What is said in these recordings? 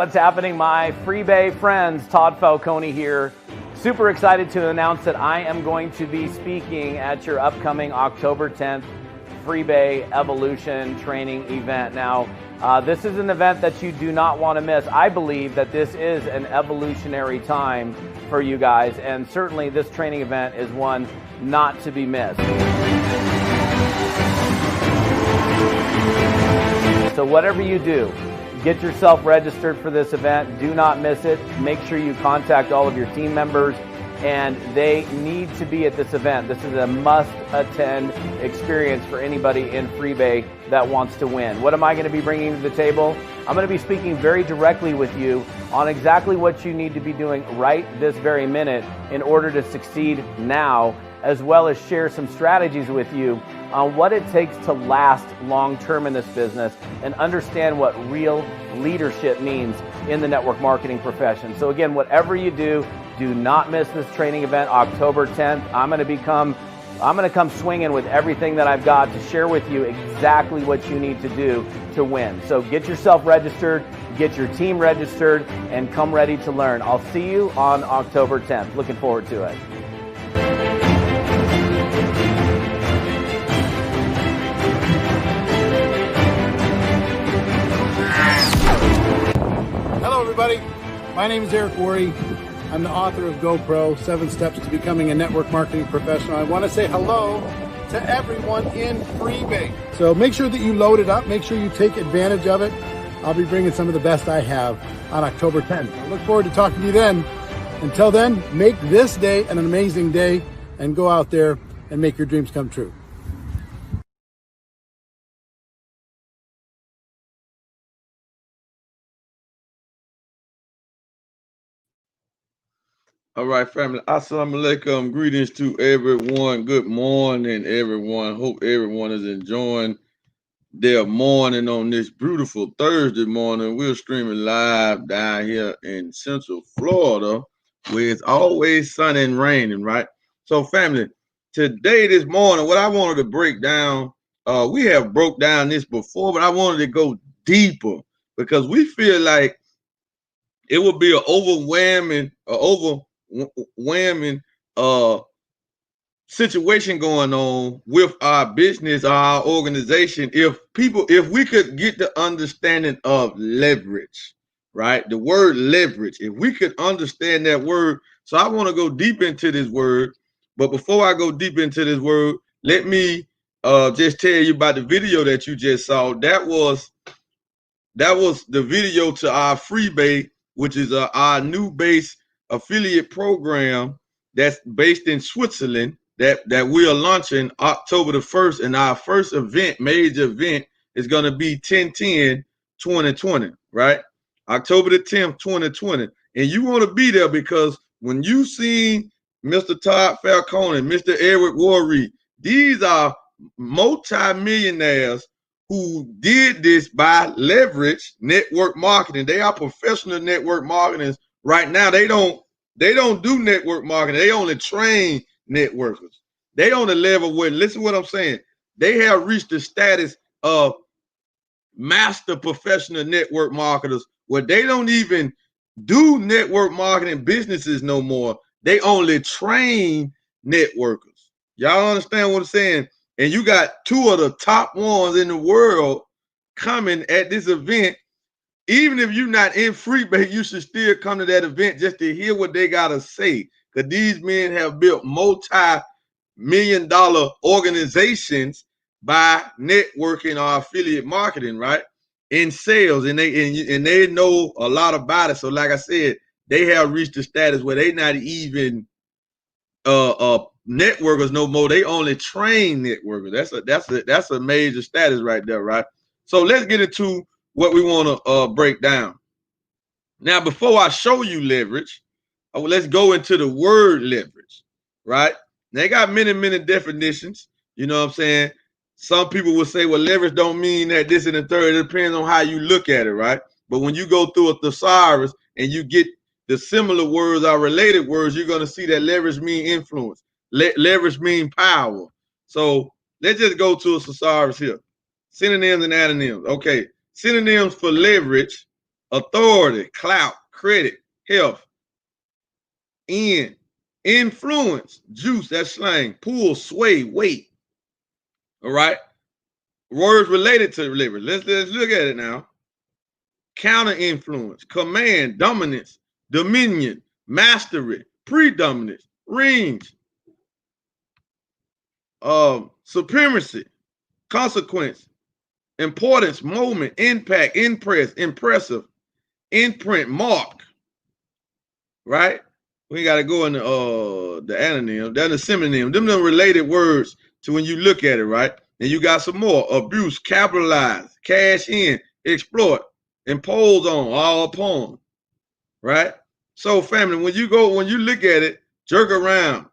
what's happening, my FreeBay friends? Todd Falcone here. Super excited to announce that I am going to be speaking at your upcoming October 10th FreeBay Evolution training event. Now, this is an event that you do not want to miss. I believe that this is an evolutionary time for you guys, and certainly this training event is one not to be missed. So whatever you do, get yourself registered for this event. Do not miss it. Make sure you contact all of your team members, and they need to be at this event. This is a must-attend experience for anybody in FreeBay that wants to win. What am I going to be bringing to the table? I'm going to be speaking very directly with you on exactly what you need to be doing right this very minute in order to succeed now, as well as share some strategies with you on what it takes to last long-term in this business and understand what real leadership means in the network marketing profession. So again, whatever you do not miss this training event, October 10th. I'm going to come swinging with everything that I've got to share with you exactly what you need to do to win. So get yourself registered, get your team registered, and come ready to learn. I'll see you on October 10th. Looking forward to it. Hello, everybody. My name is Eric Worre. I'm the author of GoPro, 7 Steps to Becoming a Network Marketing Professional. I want to say hello to everyone in FreeBay. So make sure that you load it up. Make sure you take advantage of it. I'll be bringing some of the best I have on October 10th. I look forward to talking to you then. Until then, make this day an amazing day and go out there and make your dreams come true. All right, family. Assalamu alaikum. Greetings to everyone. Good morning, everyone. Hope everyone is enjoying their morning on this beautiful Thursday morning. We're streaming live down here in Central Florida, where it's always sunny and raining, right? So, family, today, this morning, what I wanted to break down, we have broke down this before, but I wanted to go deeper because we feel like it would be an overwhelming situation going on with our business, our organization. If we could get the understanding of leverage, right? The word leverage, if we could understand that word. So I want to go deep into this word, but before I go deep into this word, let me just tell you about the video that you just saw. That was the video to our FreeBay, which is our new base affiliate program that's based in Switzerland that we are launching October the 1st. And our first event, major event, is going to be 10/10/2020, right? October the 10th, 2020. And you want to be there because when you see Mr. Todd Falcone and Mr. Eric Worre, these are multi-millionaires who did this by leverage network marketing. They are professional network marketers right now. They don't do network marketing. They only train networkers. They on the level where, listen to what I'm saying, they have reached the status of master professional network marketers where they don't even do network marketing businesses no more. They only train networkers. Y'all understand what I'm saying? And you got two of the top ones in the world coming at this event. Even if you're not in FreeBay, you should still come to that event just to hear what they got to say. Because these men have built multi-million-dollar organizations by networking or affiliate marketing, right? In sales, and they know a lot about it. So like I said, they have reached the status where they not even networkers no more. They only train networkers. That's a major status right there, right? So let's get into what we want to break down. Now, before I show you leverage, let's go into the word leverage, right? They got many definitions. You know what I'm saying? Some people will say, well, leverage don't mean that this and the third. It depends on how you look at it, right? But when you go through a thesaurus and you get the similar words or related words, you're going to see that leverage mean influence. Leverage mean power. So let's just go to a thesaurus here. Synonyms and antonyms. Okay. Synonyms for leverage authority, clout, credit, health, influence, juice, that's slang, pull, sway, weight. All right. Words related to leverage. Let's look at it now. Counter influence, command, dominance, dominion, mastery, predominance, range, supremacy, consequence, importance, moment, impact, impress, impressive, imprint, mark. Right? We got to go in the anonym, then the synonym. Them are related words to when you look at it, right? And you got some more: abuse, capitalize, cash in, exploit, impose on, all upon. Right? So, family, when you look at it, jerk around,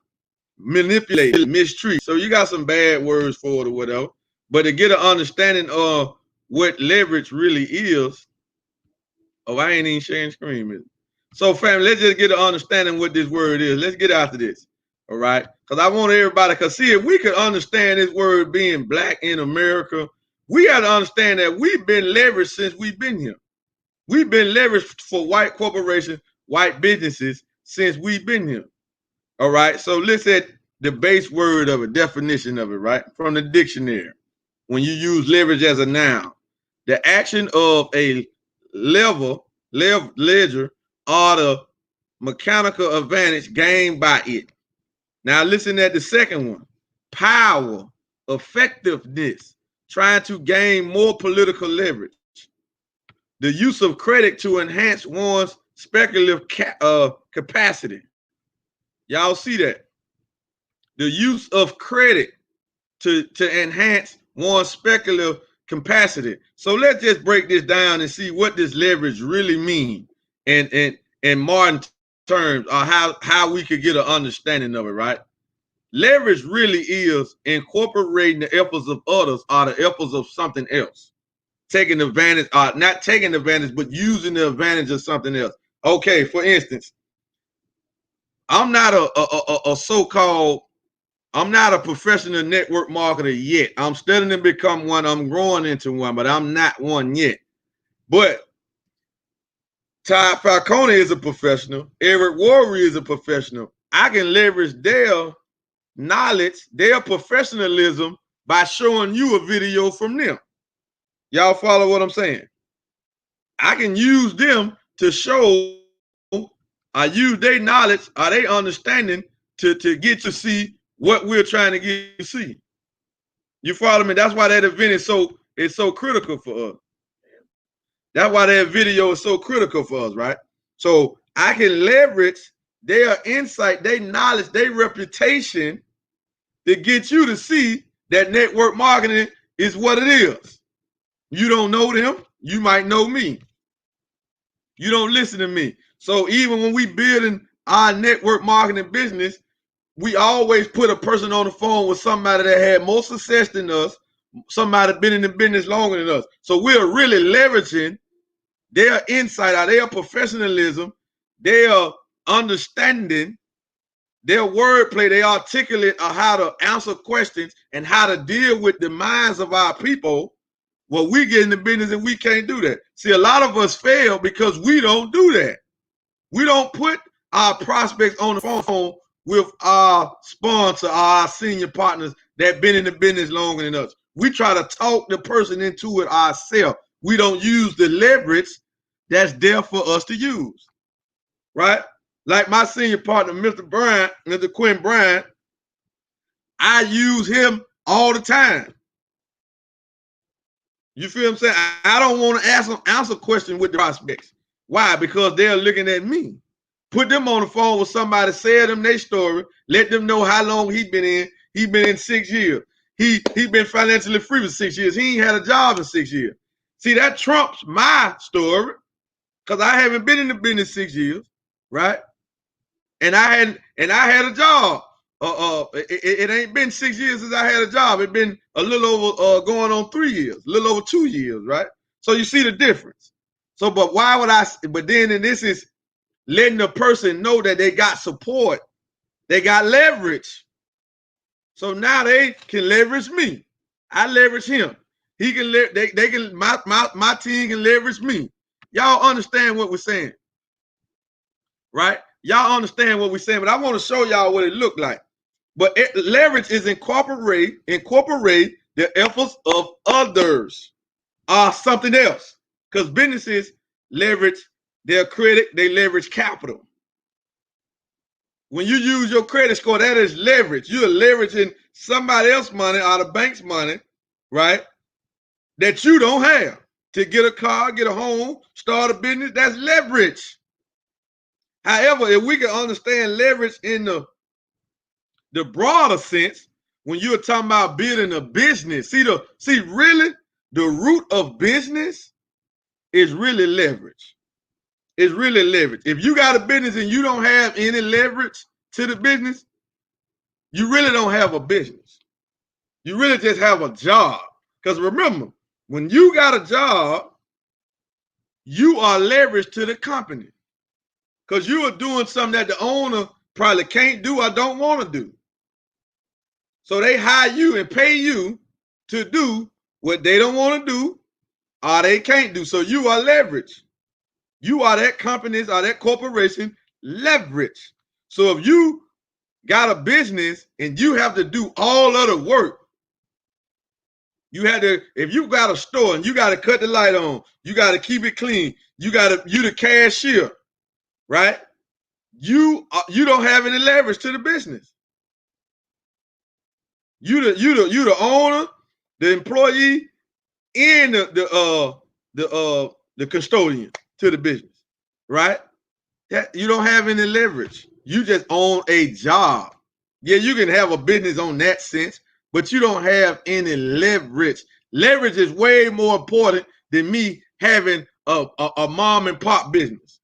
manipulate, mistreat. So you got some bad words for it or whatever. But to get an understanding of what leverage really is, I ain't even sharing screen with it. So, family, let's just get an understanding what this word is. Let's get after this, all right? Because I want everybody, because see, if we could understand this word being black in America, we got to understand that we've been leveraged since we've been here. We've been leveraged for white corporations, white businesses since we've been here, all right? So let's at the base word of it, definition of it, right? From the dictionary. When you use leverage as a noun, the action of a ledger or the mechanical advantage gained by it. Now listen at the second one. Power, effectiveness, trying to gain more political leverage. The use of credit to enhance one's speculative capacity. Y'all see that? The use of credit to enhance one's speculative capacity. So let's just break this down and see what this leverage really means in modern terms, or how we could get an understanding of it, right? Leverage really is incorporating the efforts of others or the efforts of something else. Taking advantage, not taking advantage, but using the advantage of something else. Okay, for instance, I'm not a so-called, I'm not a professional network marketer yet. I'm studying to become one. I'm growing into one, but I'm not one yet. But Todd Falcone is a professional. Eric Worre is a professional. I can leverage their knowledge, their professionalism by showing you a video from them. Y'all follow what I'm saying? I can use them to show, I use their knowledge or their understanding to get to see what we're trying to get you to see. You follow me? That's why that event is so critical for us. That's why that video is so critical for us, right? So I can leverage their insight, their knowledge, their reputation to get you to see that network marketing is what it is. You don't know them, you might know me. You don't listen to me. So even when we building our network marketing business, we always put a person on the phone with somebody that had more success than us, somebody been in the business longer than us. So we're really leveraging their insight, or their professionalism, their understanding, their wordplay, they articulate how to answer questions and how to deal with the minds of our people. Well, we get in the business and we can't do that. See, a lot of us fail because we don't do that. We don't put our prospects on the phone with our sponsor, our senior partners that been in the business longer than us. We try to talk the person into it ourselves. We don't use the leverage that's there for us to use, right? Like my senior partner, Mr. Bryant, Mr. Quinn Bryant, I use him all the time. You feel what I'm saying? I don't want to answer questions with the prospects. Why? Because they're looking at me. Put them on the phone with somebody, say them their story, let them know how long he's been in. He's been in 6 years. He been financially free for 6 years. He ain't had a job in 6 years. See, that trumps my story because I haven't been in the business 6 years, right? And I had a job. It ain't been 6 years since I had a job. It been a little over going on 3 years, a little over 2 years, right? So you see the difference. So, but why would I? But then, and this is letting the person know that they got support, they got leverage. So now they can leverage me. I leverage him. He can they can my team can leverage me. Y'all understand what we're saying, right? Y'all understand what we're saying, but I want to show y'all what it looked like. But leverage is incorporate the efforts of others or something else. Because businesses leverage their credit, they leverage capital. When you use your credit score, that is leverage. You're leveraging somebody else's money or the bank's money, right? That you don't have to get a car, get a home, start a business. That's leverage. However, if we can understand leverage in the broader sense, when you're talking about building a business, really the root of business is really leverage. It's really leverage. If you got a business and you don't have any leverage to the business, you really don't have a business. You really just have a job. Because remember, when you got a job, you are leveraged to the company. Because you are doing something that the owner probably can't do or don't want to do. So they hire you and pay you to do what they don't want to do or they can't do. So you are leveraged. You are that company's or that corporation leverage. So if you got a business and you have to do all of the work, you had to, if you got a store and you got to cut the light on, you got to keep it clean, you the cashier, right? You don't have any leverage to the business. You the owner, the employee, and the custodian to the business, right? You don't have any leverage. You just own a job. Yeah, you can have a business on that sense, but you don't have any leverage. Leverage is way more important than me having a mom and pop business.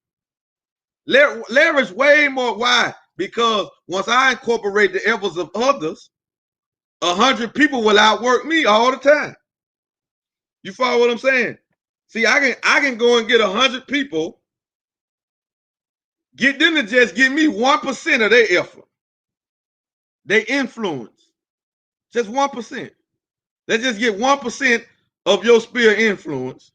Leverage way more. Why? Because once I incorporate the efforts of others, 100 people will outwork me all the time. You follow what I'm saying? See, I can go and get 100 people, get them to just give me 1% of their effort, they influence, just 1%. Let's just get 1% of your sphere of influence,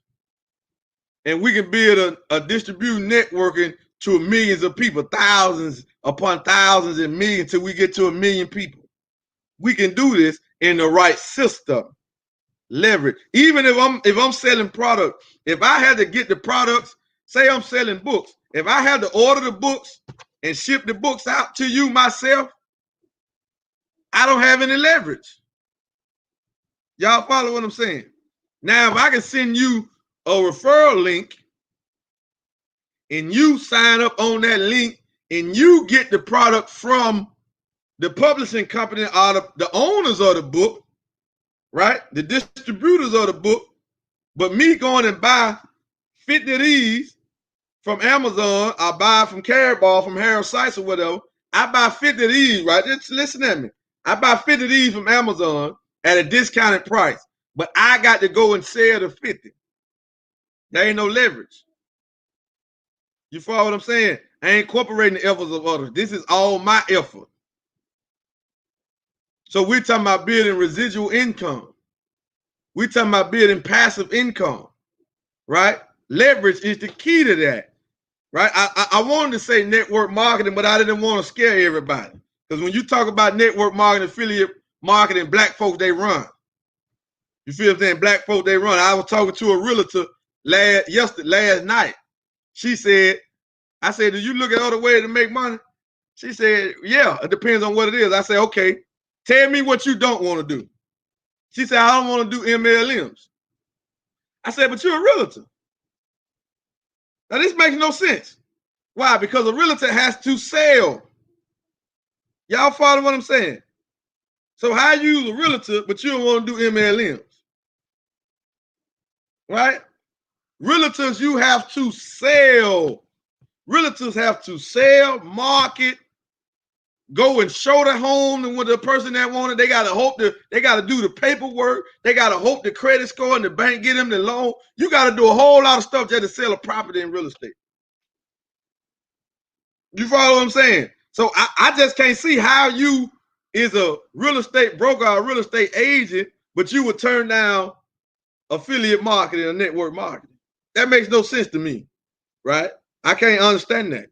and we can build a distributed networking to millions of people, thousands upon thousands and millions, till we get to 1 million people. We can do this in the right system. Leverage. Even if I'm selling product, if I had to get the products, say I'm selling books, if I had to order the books and ship the books out to you myself, I don't have any leverage. Y'all follow what I'm saying? Now, if I can send you a referral link and you sign up on that link and you get the product from the publishing company or the owners of the book, right? The distributors of the book, but me going and buy 50 of these from Amazon, I buy from Carabao, from Harold Sykes or whatever, I buy 50 of these, right? Just listen at me. I buy 50 of these from Amazon at a discounted price, but I got to go and sell the 50. There ain't no leverage. You follow what I'm saying? I ain't incorporating the efforts of others. This is all my effort. So we're talking about building residual income. We're talking about building passive income, right? Leverage is the key to that, right? I wanted to say network marketing, but I didn't want to scare everybody. Because when you talk about network marketing, affiliate marketing, black folks, they run. You feel what I'm saying? Black folks, they run. I was talking to a realtor last night. She said, I said, do you look at other ways to make money? She said, yeah, it depends on what it is. I said, okay, tell me what you don't want to do. She said, I don't want to do MLMs. I said, but you're a realtor. Now, this makes no sense. Why? Because a realtor has to sell. Y'all follow what I'm saying? So how you use a realtor, but you don't want to do MLMs? Right? Realtors, you have to sell. Realtors have to sell, market, go and show the home and with the person that wanted, they got to do the paperwork. They got to hope the credit score and the bank get them the loan. You got to do a whole lot of stuff just to sell a property in real estate. You follow what I'm saying? So I just can't see how you is a real estate broker or a real estate agent, but you would turn down affiliate marketing or network marketing. That makes no sense to me, right? I can't understand that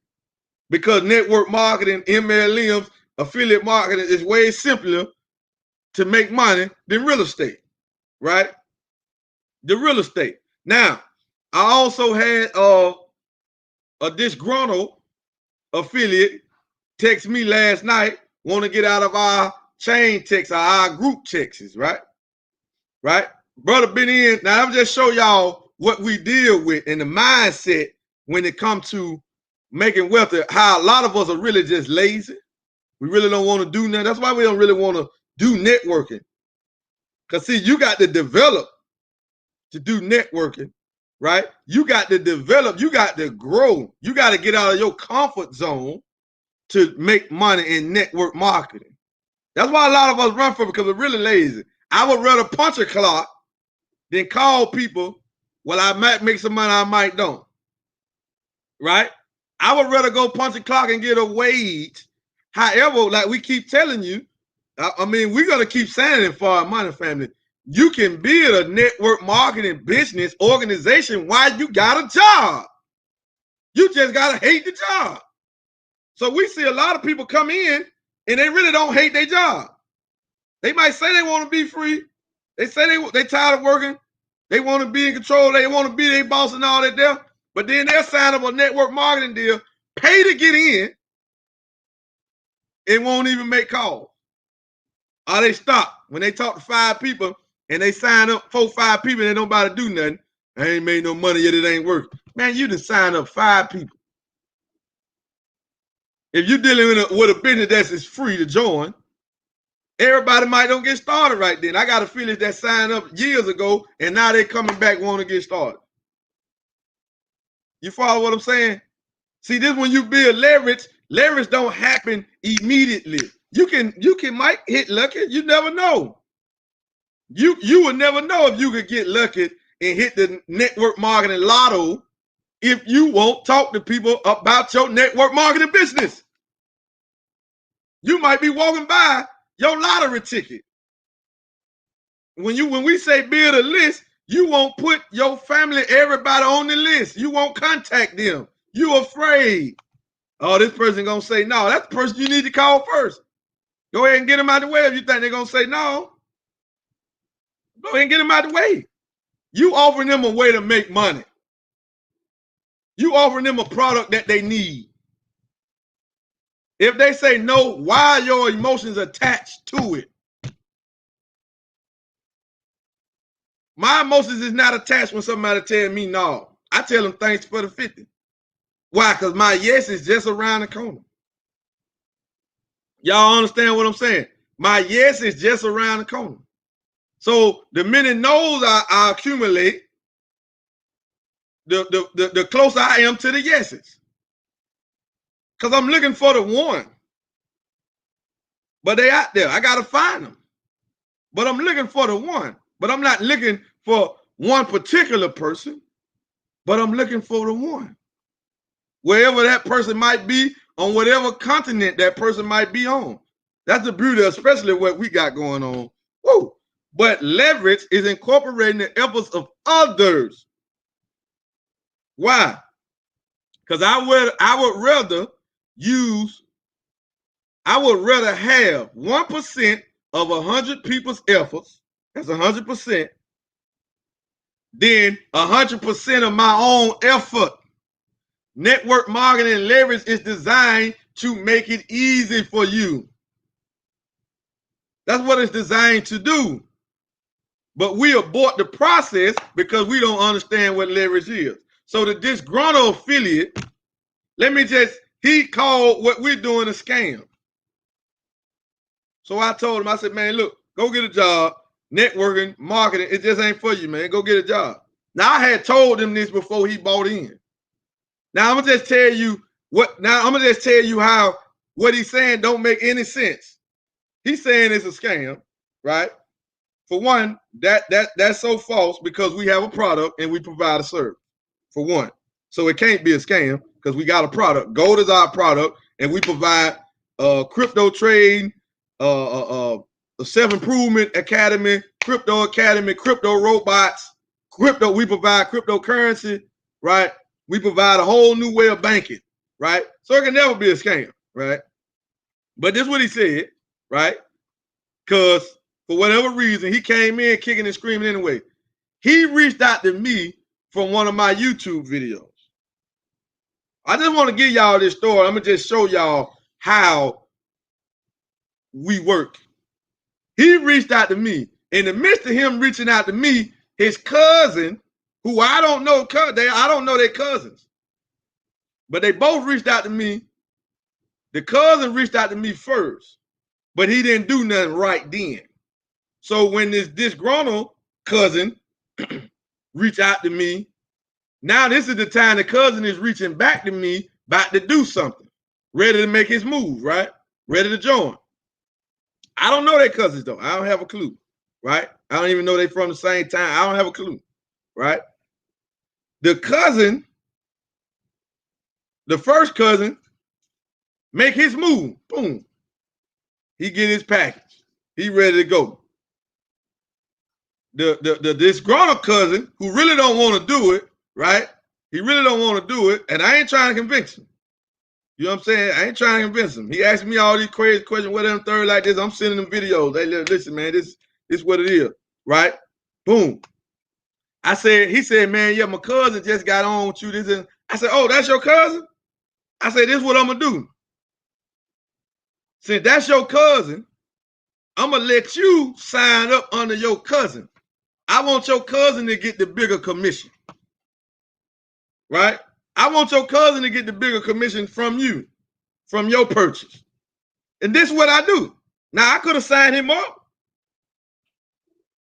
because network marketing, MLMs, affiliate marketing is way simpler to make money than real estate, right? The real estate. Now, I also had a disgruntled affiliate text me last night, want to get out of our chain text, our group texts, right? Right? Brother been in. Now, I'm just show y'all what we deal with and the mindset when it comes to making wealth, how a lot of us are really just lazy. We really don't want to do nothing. That's why we don't really want to do networking. Because, see, you got to develop to do networking, right? You got to develop. You got to grow. You got to get out of your comfort zone to make money in network marketing. That's why a lot of us run for it, because we're really lazy. I would rather punch a clock than call people. Well, I might make some money, I might don't. Right? I would rather go punch a clock and get a wage. However, like we keep telling you, I mean, we're going to keep saying it for our money family. You can build a network marketing business organization while you got a job. You just got to hate the job. So we see a lot of people come in and they really don't hate their job. They might say they want to be free. They say they tired of working. They want to be in control. They want to be their boss and all that there. But then they'll sign up a network marketing deal, pay to get in, and won't even make calls. Or they stop when they talk to 5 people and they sign up 4 or 5 people and they don't about to do nothing. I ain't made no money yet. It ain't working. Man, you done sign up 5 people. If you're dealing with a business that's free to join, everybody might don't get started right then. I got affiliates that signed up years ago and now they coming back wanting to get started. You follow what I'm saying? See, this when you build leverage, leverage don't happen immediately. You might hit lucky. You never know. You would never know if you could get lucky and hit the network marketing lotto if you won't talk to people about your network marketing business. You might be walking by your lottery ticket. When we say build a list, you won't put your family, everybody on the list. You won't contact them. You're afraid. Oh, this person gonna say no. That's the person you need to call first. Go ahead and get them out of the way if you think they're gonna say no. Go ahead and get them out of the way. You offering them a way to make money. You offering them a product that they need. If they say no, why are your emotions attached to it? My emotions is not attached when somebody tell me no. I tell them thanks for the 50. Why? Because my yes is just around the corner. Y'all understand what I'm saying? My yes is just around the corner. So the minute no's I accumulate, the closer I am to the yeses. Because I'm looking for the one. But they out there. I got to find them. But I'm looking for the one. But I'm not looking for one particular person. But I'm looking for the one. Wherever that person might be, on whatever continent that person might be on. That's the beauty, especially what we got going on. Woo! But leverage is incorporating the efforts of others. Why? Because I would rather have 1% of 100 people's efforts, that's 100%, than 100% of my own effort. Network marketing and leverage is designed to make it easy for you. That's what it's designed to do. But we abort the process because we don't understand what leverage is. So the disgruntled affiliate, he called what we're doing a scam. So I told him, I said, man, look, go get a job. Networking, marketing, it just ain't for you, man. Go get a job. Now, I had told him this before he bought in. Now, I'm going to just tell you how what he's saying don't make any sense. He's saying it's a scam, right? For one, that's so false because we have a product and we provide a service, for one. So it can't be a scam because we got a product. Gold is our product, and we provide crypto trading, a self-improvement academy, crypto robots, we provide cryptocurrency, right? We provide a whole new way of banking, right? So it can never be a scam, right? But this is what he said, right? Because for whatever reason, he came in kicking and screaming anyway. He reached out to me from one of my YouTube videos. I just want to give y'all this story. I'm going to just show y'all how we work. He reached out to me. In the midst of him reaching out to me, his cousin, who I don't know their cousins, but they both reached out to me. The cousin reached out to me first, but he didn't do nothing right then. So when this disgruntled cousin reached out to me, now this is the time the cousin is reaching back to me, about to do something, ready to make his move, right? Ready to join. I don't know their cousins though. I don't have a clue, right? I don't even know they from the same time. I don't have a clue, right? The cousin, the first cousin, make his move. Boom. He get his package. He ready to go. The disgruntled cousin who really don't want to do it, right? He really don't want to do it, and I ain't trying to convince him. You know what I'm saying? I ain't trying to convince him. He asked me all these crazy questions, whatever, third like this. I'm sending him videos. Hey, listen, man, this is what it is, right? Boom. He said, man, yeah, my cousin just got on with you. I said, oh, that's your cousin? I said, this is what I'm going to do. Since that's your cousin, I'm going to let you sign up under your cousin. I want your cousin to get the bigger commission, right? I want your cousin to get the bigger commission from you, from your purchase. And this is what I do. Now, I could have signed him up.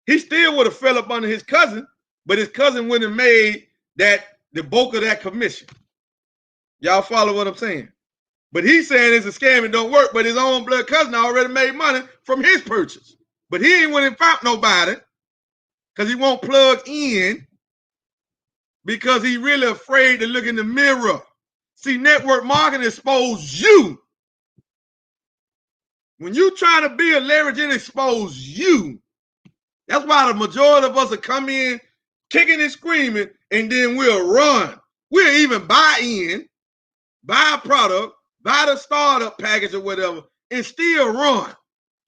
He still would have fell up under his cousin, but his cousin wouldn't have made the bulk of that commission. Y'all follow what I'm saying? But he's saying it's a scam and don't work, but his own blood cousin already made money from his purchase. But he ain't went and found nobody because he won't plug in because he's really afraid to look in the mirror. See, network marketing exposes you. When you trying to build leverage, it exposes you. That's why the majority of us will come in kicking and screaming, and then we'll run. We'll even buy a product, buy the startup package or whatever, and still run.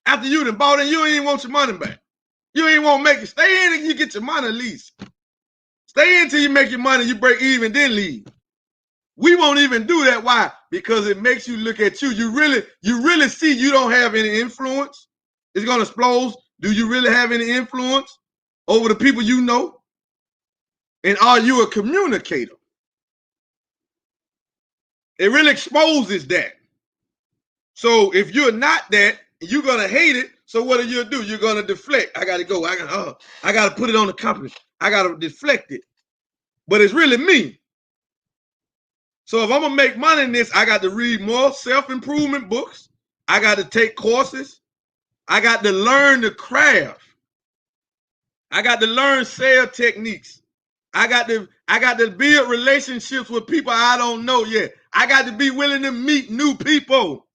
After you done bought it, you ain't even want your money back. You ain't want to make it. Stay in and you get your money at least. Stay in until you make your money, you break even, then leave. We won't even do that. Why? Because it makes you look at you. You really see you don't have any influence. It's going to explode. Do you really have any influence over the people you know? And are you a communicator? It really exposes that. So if you're not that, you're going to hate it. So what do? You're going to deflect. I got to go. I got to put it on the company. I got to deflect it. But it's really me. So if I'm going to make money in this, I got to read more self-improvement books. I got to take courses. I got to learn the craft. I got to learn sales techniques. I got to build relationships with people I don't know yet. I got to be willing to meet new people.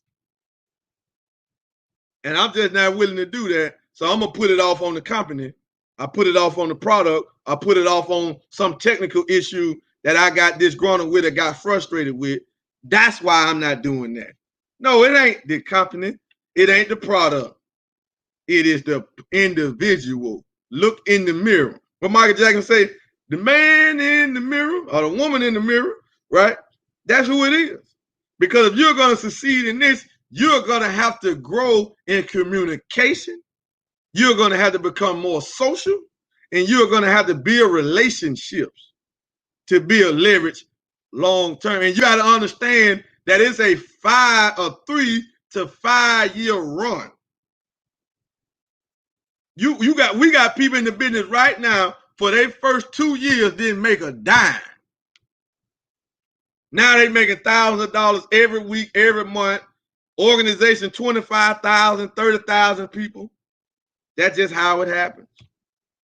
And I'm just not willing to do that. So I'm going to put it off on the company. I put it off on the product. I put it off on some technical issue that I got disgruntled with or got frustrated with. That's why I'm not doing that. No, it ain't the company. It ain't the product. It is the individual. Look in the mirror. What Michael Jackson say, the man in the mirror or the woman in the mirror, right? That's who it is. Because if you're going to succeed in this, you're going to have to grow in communication. You're going to have to become more social, and you're going to have to build relationships to build leverage long term. And you got to understand that it's a 3 to 5 year run. We got people in the business right now for their first 2 years didn't make a dime. Now they making thousands of dollars every week, every month. Organization 25,000, 30,000 people. That's just how it happens.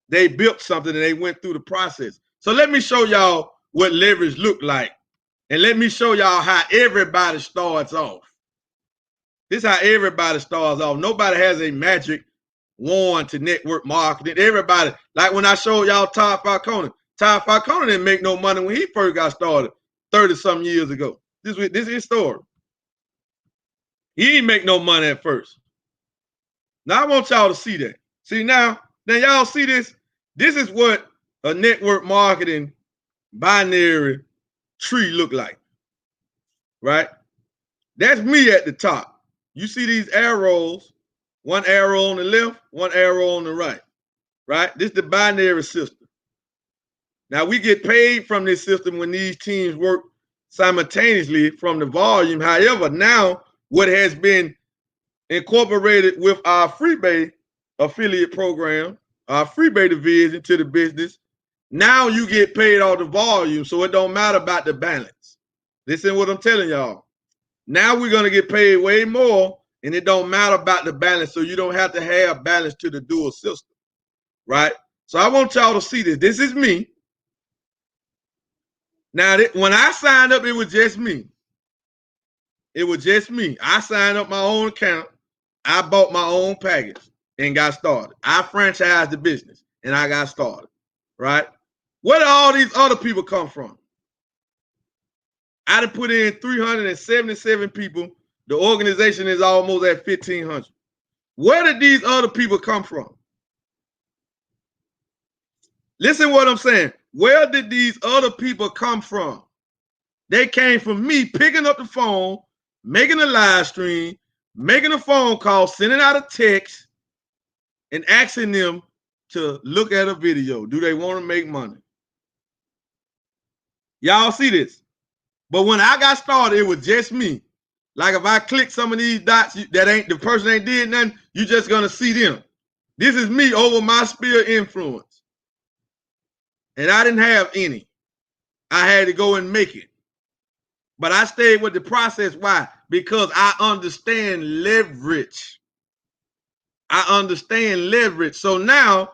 They built something and they went through the process. So let me show y'all what leverage look like. And let me show y'all how everybody starts off. This is how everybody starts off. Nobody has a magic wand to network marketing. Everybody, like when I showed y'all Todd Falcone Ty Falcone didn't make no money when he first got started 30-something years ago. This is his story. He didn't make no money at first. Now I want y'all to see that. See now y'all see this? This is what a network marketing binary tree look like, right? That's me at the top. You see these arrows, one arrow on the left, one arrow on the right, right? This is the binary system. Now we get paid from this system when these teams work simultaneously from the volume. However, now what has been incorporated with our FreeBay affiliate program, our FreeBay division to the business, now you get paid off the volume, so it don't matter about the balance. Listen what I'm telling y'all. Now we're going to get paid way more, and it don't matter about the balance, so you don't have to have balance to the dual system, right? So I want y'all to see this. This is me. Now, when I signed up, it was just me. It was just me. I signed up my own account. I bought my own package and got started. I franchised the business, and I got started, right? Where did all these other people come from? I done put in 377 people. The organization is almost at 1,500. Where did these other people come from? Listen what I'm saying. Where did these other people come from? They came from me picking up the phone, making a live stream, making a phone call, sending out a text, and asking them to look at a video. Do they want to make money? Y'all see this? But when I got started, it was just me. Like if I click some of these dots, the person ain't did nothing, you just gonna see them. This is me over my sphere influence. And I didn't have any. I had to go and make it. But I stayed with the process. Why? Because I understand leverage. I understand leverage. So now,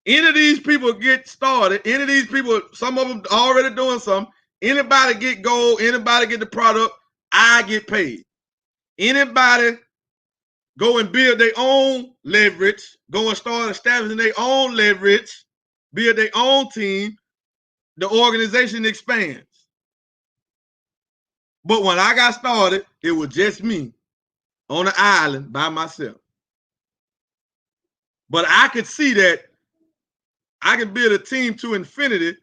any of these people get started, any of these people, some of them already doing something, anybody get gold, anybody get the product, I get paid. Anybody go and build their own leverage, go and start establishing their own leverage, build their own team, the organization expands. But when I got started, it was just me on an island by myself. But I could see that I can build a team to infinity.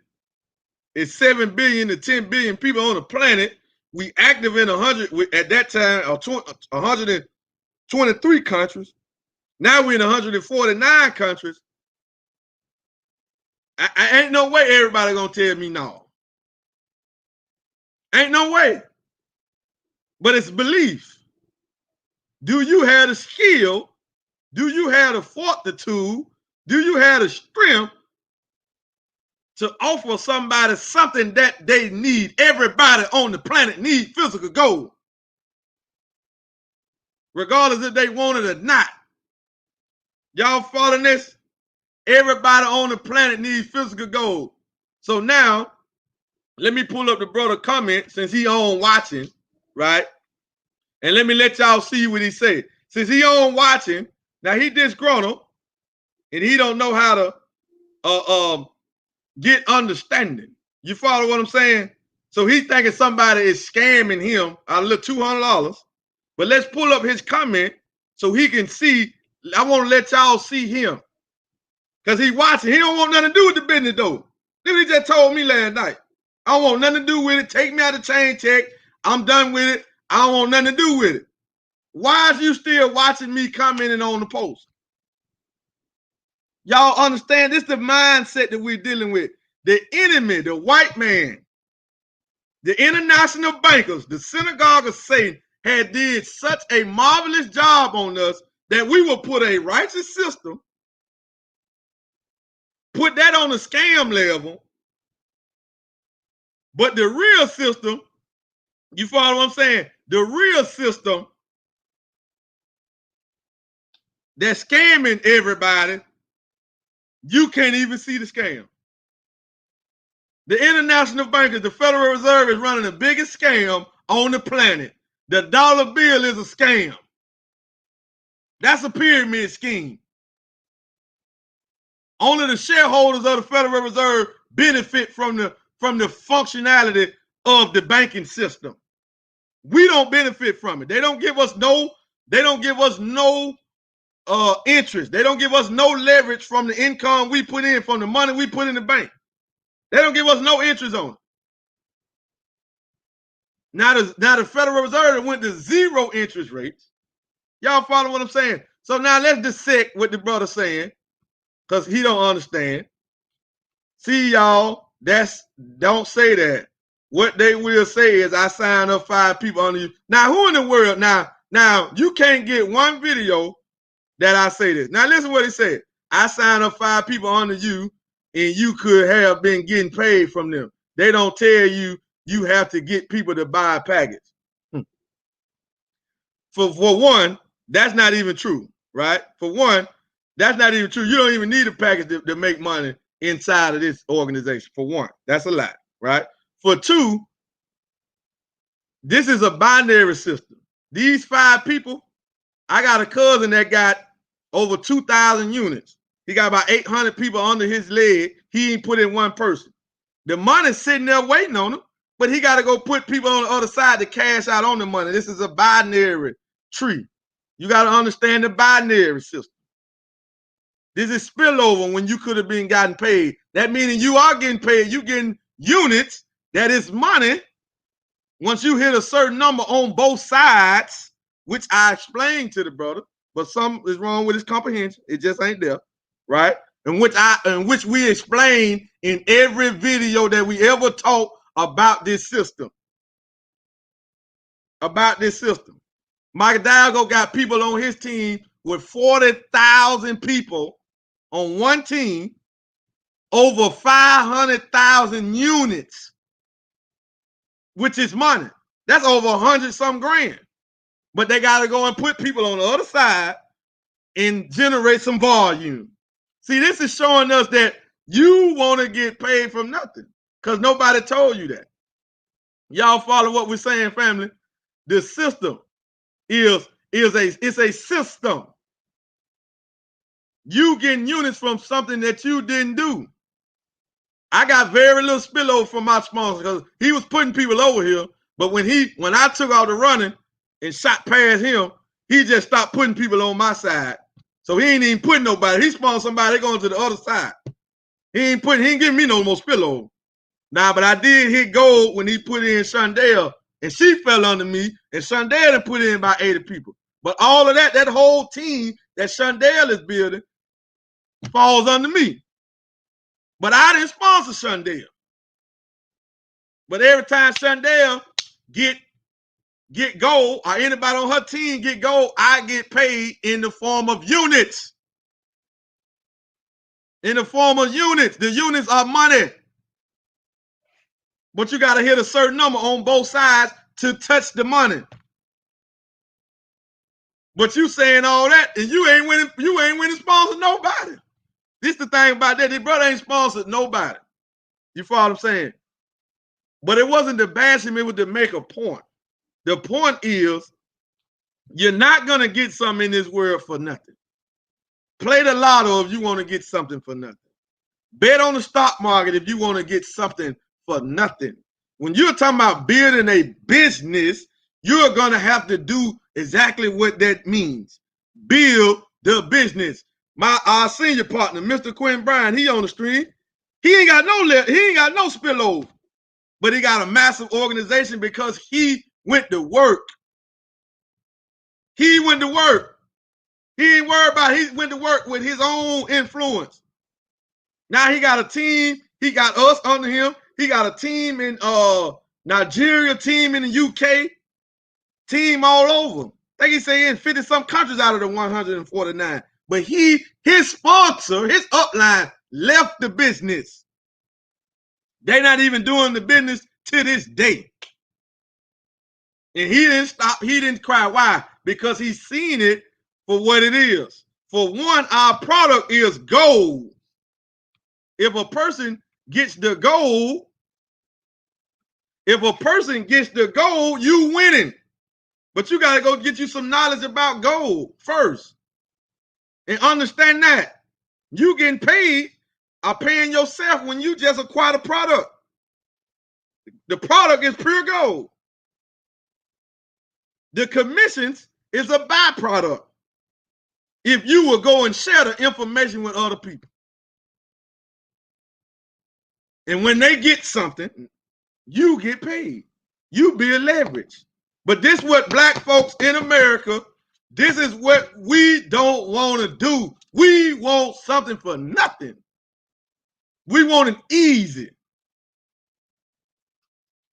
It's 7 billion to 10 billion people on the planet. We active in 100 at that time, 123 countries. Now we're in 149 countries. I ain't no way everybody gonna tell me no. Ain't no way. But it's belief. Do you have the skill? Do you have the fortitude? Do you have the strength to offer somebody something that they need? Everybody on the planet needs physical gold, regardless if they want it or not. Y'all following this? Everybody on the planet needs physical gold. So now, let me pull up the brother comment since he on watching, right? And let me let y'all see what he said. Since he on watching, now he disgruntled and he don't know how to get understanding. You follow what I'm saying? So he's thinking somebody is scamming him out of $200. But let's pull up his comment so he can see. I want to let y'all see him. Because he watching. He don't want nothing to do with the business, though. Look what he just told me last night. I don't want nothing to do with it. Take me out of chain check. I'm done with it. I don't want nothing to do with it. Why is you still watching me commenting on the post? Y'all understand this is the mindset that we're dealing with. The enemy, the white man, the international bankers, the synagogue of Satan had did such a marvelous job on us that we will put a righteous system, put that on the scam level, but the real system, you follow what I'm saying? The real system that's scamming everybody, you can't even see the scam. The international bankers, the Federal Reserve is running the biggest scam on the planet. The dollar bill is a scam. That's a pyramid scheme. Only the shareholders of the Federal Reserve benefit from the functionality of the banking system. We don't benefit from it. They don't give us no interest. They don't give us no leverage from the income we put in, from the money we put in the bank. They don't give us no interest on it. Now the Federal Reserve went to 0 interest rates. Y'all follow what I'm saying? So now let's dissect what the brother's saying, because he don't understand. See, y'all, don't say that. What they will say is, I sign up 5 people under you. Now, who in the world? Now you can't get one video that I say this. Now listen what he said. I sign up 5 people under you, and you could have been getting paid from them. They don't tell you you have to get people to buy a package. For one, that's not even true, right? For one, that's not even true. You don't even need a package to make money inside of this organization. For one, that's a lie, right? For two, this is a binary system. These 5 people, I got a cousin that got over 2,000 units. He got about 800 people under his leg. He ain't put in one person. The money's sitting there waiting on him, but he got to go put people on the other side to cash out on the money. This is a binary tree. You got to understand the binary system. This is spillover when you could have been gotten paid. That meaning you are getting paid. You getting units. That is money. Once you hit a certain number on both sides, which I explained to the brother, but something is wrong with his comprehension. It just ain't there, right? And which we explain in every video that we ever talk about this system. About this system. Mike Hidalgo got people on his team with 40,000 people on one team, over 500,000 units, which is money. That's over 100-some grand. But they got to go and put people on the other side and generate some volume. See, this is showing us that you want to get paid from nothing because nobody told you that. Y'all follow what we're saying, family? The system is a system. You getting units from something that you didn't do. I got very little spillover from my sponsor because he was putting people over here. But when I took out the running and shot past him, he just stopped putting people on my side. So he ain't even putting nobody. He sponsored somebody going to the other side. He ain't giving me no more spillover. Nah, but I did hit gold when he put in Shondell, and she fell under me, and Shondell put in about 80 people. But all of that whole team that Shondell is building falls under me. But I didn't sponsor Shondell. But every time Shondell get gold, or anybody on her team get gold, I get paid in the form of units. In the form of units. The units are money. But you got to hit a certain number on both sides to touch the money. But you saying all that, and you ain't winning sponsor nobody. This the thing about that. This brother ain't sponsored nobody. You follow what I'm saying? But it wasn't to bash him, it was to make a point. The point is, you're not going to get something in this world for nothing. Play the lotto if you want to get something for nothing. Bet on the stock market if you want to get something for nothing. When you're talking about building a business, you're going to have to do exactly what that means. Build the business. Our senior partner, Mr. Quinn Bryan, he on the stream. He ain't got no spillover, but he got a massive organization because he went to work. He went to work. He ain't worried about it. He went to work with his own influence. Now he got a team. He got us under him. He got a team in Nigeria, team in the UK, team all over. I think he's saying 50-some countries out of the 149. But his sponsor, his upline, left the business. They're not even doing the business to this day. And he didn't stop. He didn't cry. Why? Because he's seen it for what it is. For one, our product is gold. If a person gets the gold, you winning. But you got to go get you some knowledge about gold first. And understand that. You getting paid. are paying yourself when you just acquire the product. The product is pure gold. The commissions is a byproduct. If you will go and share the information with other people. And when they get something, you get paid. You build leverage. But this is what black folks in America, this is what we don't want to do. We want something for nothing. We want it easy.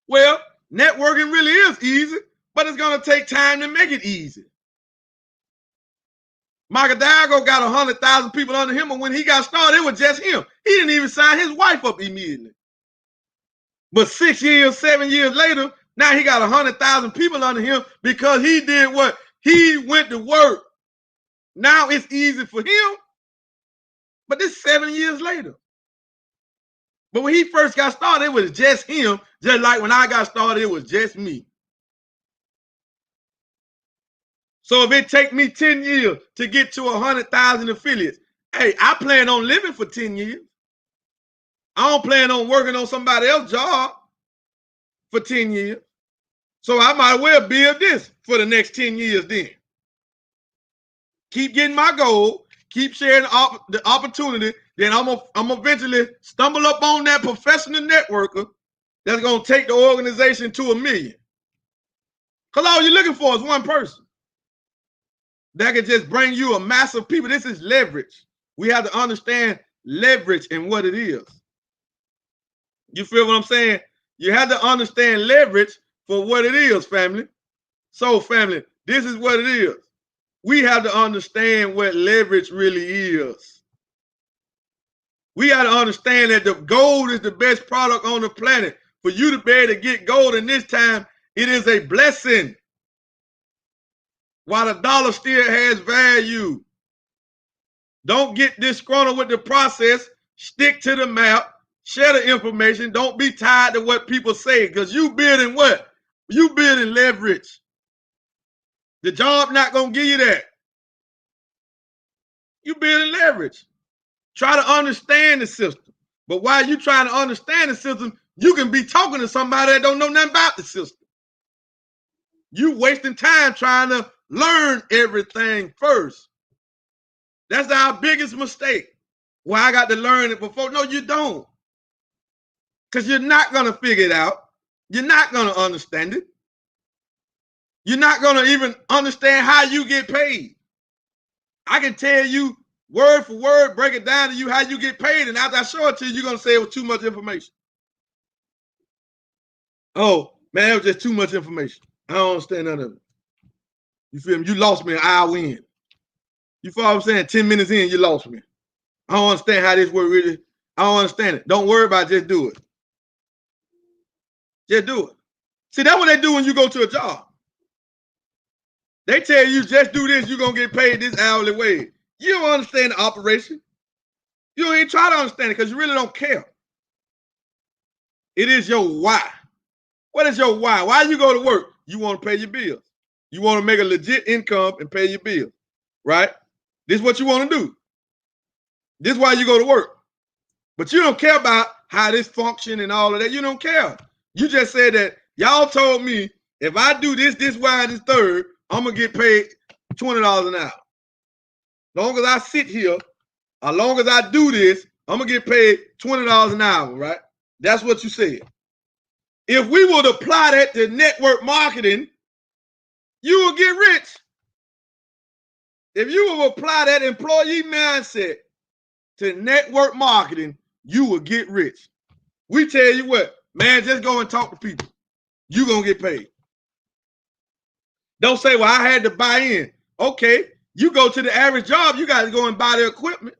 Well, networking really is easy, but it's going to take time to make it easy. Michael Dago got 100,000 people under him, and when he got started, it was just him. He didn't even sign his wife up immediately. But 6 years, 7 years later, now he got 100,000 people under him because he did what? He went to work. Now it's easy for him, but this 7 years later. But when he first got started, it was just him, just like when I got started, it was just me. So if it take me 10 years to get to 100,000 affiliates, hey, I plan on living for 10 years. I don't plan on working on somebody else's job for 10 years. So I might well build this for the next 10 years then. Keep getting my goal, keep sharing the opportunity, then I'm gonna eventually stumble up on that professional networker that's gonna take the organization to 1 million. Because all you're looking for is one person that can just bring you a mass of people. This is leverage. We have to understand leverage and what it is. You feel what I'm saying? You have to understand leverage for what it is, family. So, family, this is what it is. We have to understand what leverage really is. We got to understand that the gold is the best product on the planet. For you to be able to get gold in this time, it is a blessing. While the dollar still has value. Don't get disgruntled with the process. Stick to the map. Share the information. Don't be tied to what people say, because you building what? You building leverage. The job not going to give you that. You building leverage. Try to understand the system. But while you trying to understand the system, you can be talking to somebody that don't know nothing about the system. You wasting time trying to learn everything first. That's our biggest mistake. Well, I got to learn it before. No, you don't. Because you're not going to figure it out. You're not going to understand it. You're not going to even understand how you get paid. I can tell you word for word, break it down to you how you get paid. And after I show it to you, you're going to say it was too much information. Oh, man, it was just too much information. I don't understand none of it. You feel me? You lost me an hour in. You feel what I'm saying? 10 minutes in, you lost me. I don't understand how this work really. I don't understand it. Don't worry about it. Just do it. Just do it. See, that's what they do when you go to a job. They tell you just do this, you're going to get paid this hourly wage. You don't understand the operation. You don't even try to understand it because you really don't care. It is your why. What is your why? Why you go to work? You want to pay your bills. You want to make a legit income and pay your bills, right? This is what you want to do. This is why you go to work. But you don't care about how this function and all of that. You don't care. You just said that y'all told me if I do this, Y, and this third, I'm going to get paid $20 an hour. As long as I sit here, as long as I do this, I'm going to get paid $20 an hour, right? That's what you said. If we would apply that to network marketing, you will get rich. If you will apply that employee mindset to network marketing, you will get rich. We tell you what, man, just go and talk to people. You're going to get paid. Don't say, well, I had to buy in. Okay, you go to the average job, you got to go and buy the equipment.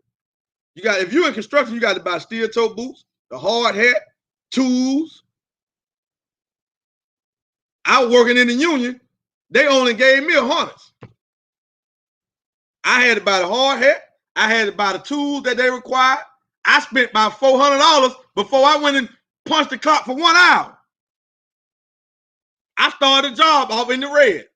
If you're in construction, you got to buy steel toe boots, the hard hat, tools. I was working in the union. They only gave me $100. I had to buy the hard hat. I had to buy the tools that they required. I spent about $400 before I went and punched the clock for 1 hour. I started a job off in the red.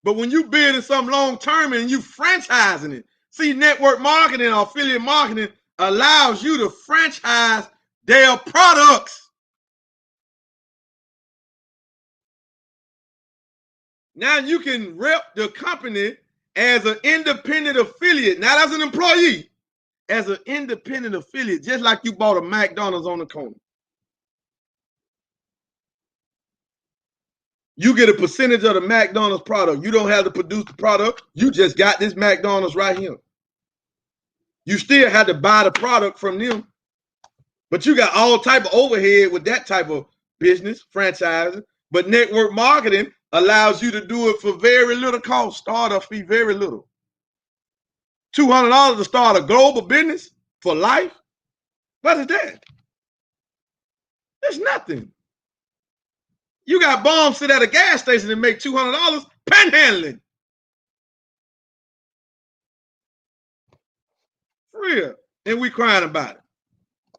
But when you building something long term and you franchising it, See, network marketing or affiliate marketing allows you to franchise their products. Now you can rep the company as an independent affiliate, not as an employee, as an independent affiliate, just like you bought a McDonald's on the corner. You get a percentage of the McDonald's product. You don't have to produce the product. You just got this McDonald's right here. You still had to buy the product from them, but you got all type of overhead with that type of business, franchising. But network marketing allows you to do it for very little cost, startup fee, very little. $200 to start a global business for life? What is that? That's nothing. You got bombs sit at a gas station and make $200 panhandling. For real. And we crying about it.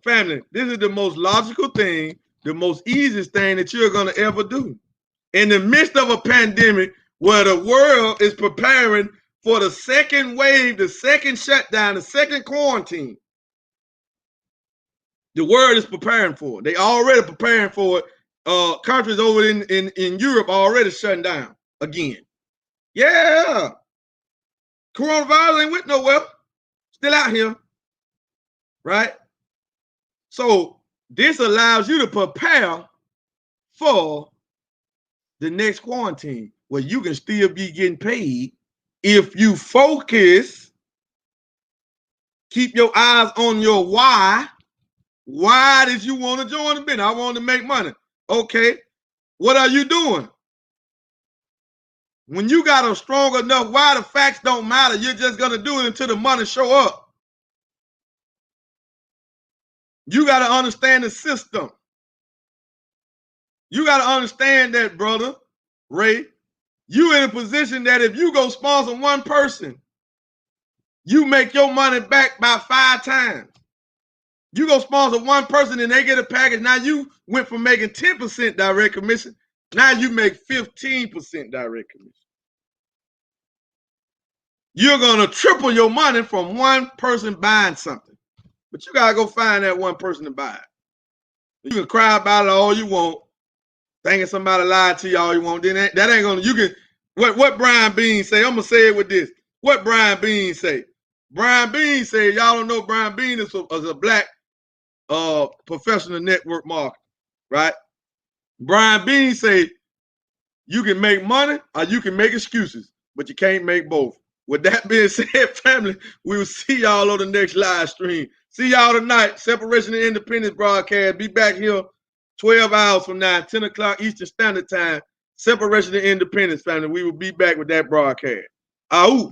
Family, this is the most logical thing, the most easiest thing that you're going to ever do. In the midst of a pandemic where the world is preparing for the second wave, the second shutdown, the second quarantine, the world is preparing for it. They already preparing for it. Countries over in Europe already shutting down again. Yeah. Coronavirus ain't went nowhere. Still out here. Right? So this allows you to prepare for the next quarantine where you can still be getting paid if you focus, keep your eyes on your why. Why did you want to join the business? I want to make money. Okay, what are you doing? When you got a strong enough why, the facts don't matter. You're just going to do it until the money show up. You got to understand the system. You got to understand that, brother Ray. You in a position that if you go sponsor one person, you make your money back by 5 times. You go sponsor one person and they get a package. Now you went from making 10% direct commission. Now you make 15% direct commission. You're going to triple your money from one person buying something. But you got to go find that one person to buy it. You can cry about it all you want, thinking somebody lied to you all you want. Then that ain't going to, you can, what Brian Bean say, I'm going to say it with this. What Brian Bean say? Brian Bean say, y'all don't know Brian Bean is a black professional network marketer, right? Brian Bean say, you can make money or you can make excuses, but you can't make both. With that being said, family, we will see y'all on the next live stream. See y'all tonight, Separation and Independence broadcast. Be back here 12 hours from now, 10 o'clock Eastern Standard Time. Separation and Independence, family. We will be back with that broadcast. Ahoo.